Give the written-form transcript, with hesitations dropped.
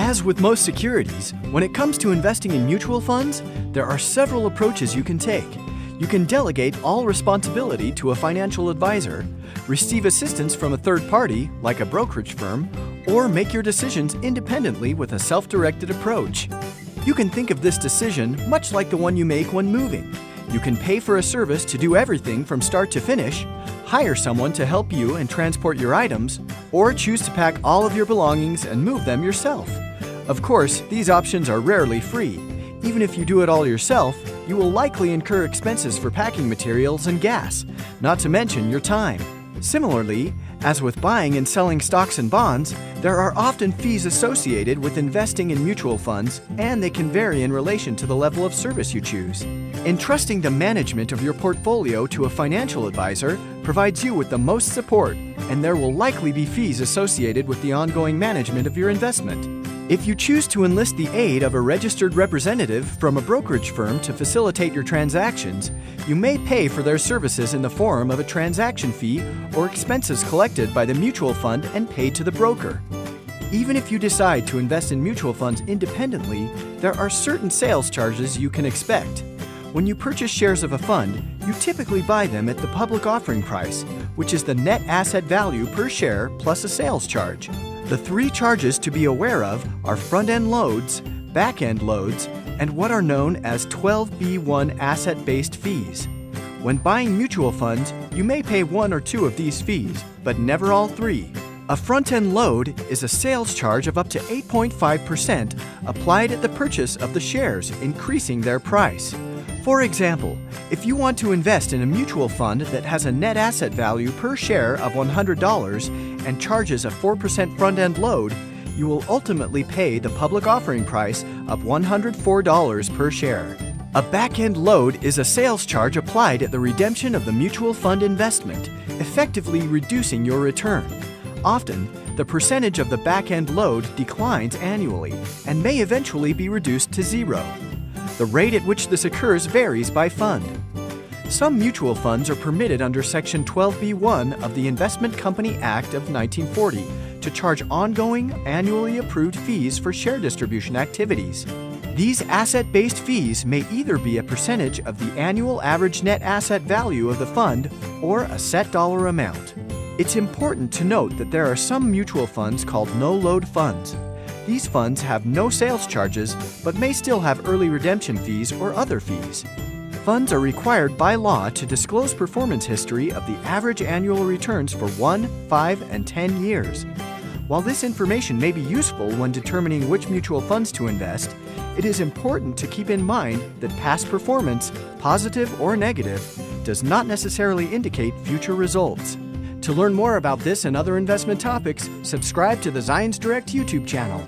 As with most securities, when it comes to investing in mutual funds, there are several approaches you can take. You can delegate all responsibility to a financial advisor, receive assistance from a third party, like a brokerage firm, or make your decisions independently with a self-directed approach. You can think of this decision much like the one you make when moving. You can pay for a service to do everything from start to finish, hire someone to help you and transport your items, or choose to pack all of your belongings and move them yourself. Of course, these options are rarely free. Even if you do it all yourself, you will likely incur expenses for packing materials and gas, not to mention your time. Similarly, as with buying and selling stocks and bonds, there are often fees associated with investing in mutual funds, and they can vary in relation to the level of service you choose. Entrusting the management of your portfolio to a financial advisor provides you with the most support, and there will likely be fees associated with the ongoing management of your investment. If you choose to enlist the aid of a registered representative from a brokerage firm to facilitate your transactions, you may pay for their services in the form of a transaction fee or expenses collected by the mutual fund and paid to the broker. Even if you decide to invest in mutual funds independently, there are certain sales charges you can expect. When you purchase shares of a fund, you typically buy them at the public offering price, which is the net asset value per share plus a sales charge. The three charges to be aware of are front-end loads, back-end loads, and what are known as 12b-1 asset-based fees. When buying mutual funds, you may pay one or two of these fees, but never all three. A front-end load is a sales charge of up to 8.5% applied at the purchase of the shares, increasing their price. For example, if you want to invest in a mutual fund that has a net asset value per share of $100 and charges a 4% front-end load, you will ultimately pay the public offering price of $104 per share. A back-end load is a sales charge applied at the redemption of the mutual fund investment, effectively reducing your return. Often, the percentage of the back-end load declines annually and may eventually be reduced to zero. The rate at which this occurs varies by fund. Some mutual funds are permitted under Section 12b-1 of the Investment Company Act of 1940 to charge ongoing, annually approved fees for share distribution activities. These asset-based fees may either be a percentage of the annual average net asset value of the fund or a set dollar amount. It's important to note that there are some mutual funds called no-load funds. These funds have no sales charges, but may still have early redemption fees or other fees. Funds are required by law to disclose performance history of the average annual returns for 1, 5, and 10 years. While this information may be useful when determining which mutual funds to invest, it is important to keep in mind that past performance, positive or negative, does not necessarily indicate future results. To learn more about this and other investment topics, subscribe to the Zions Direct YouTube channel.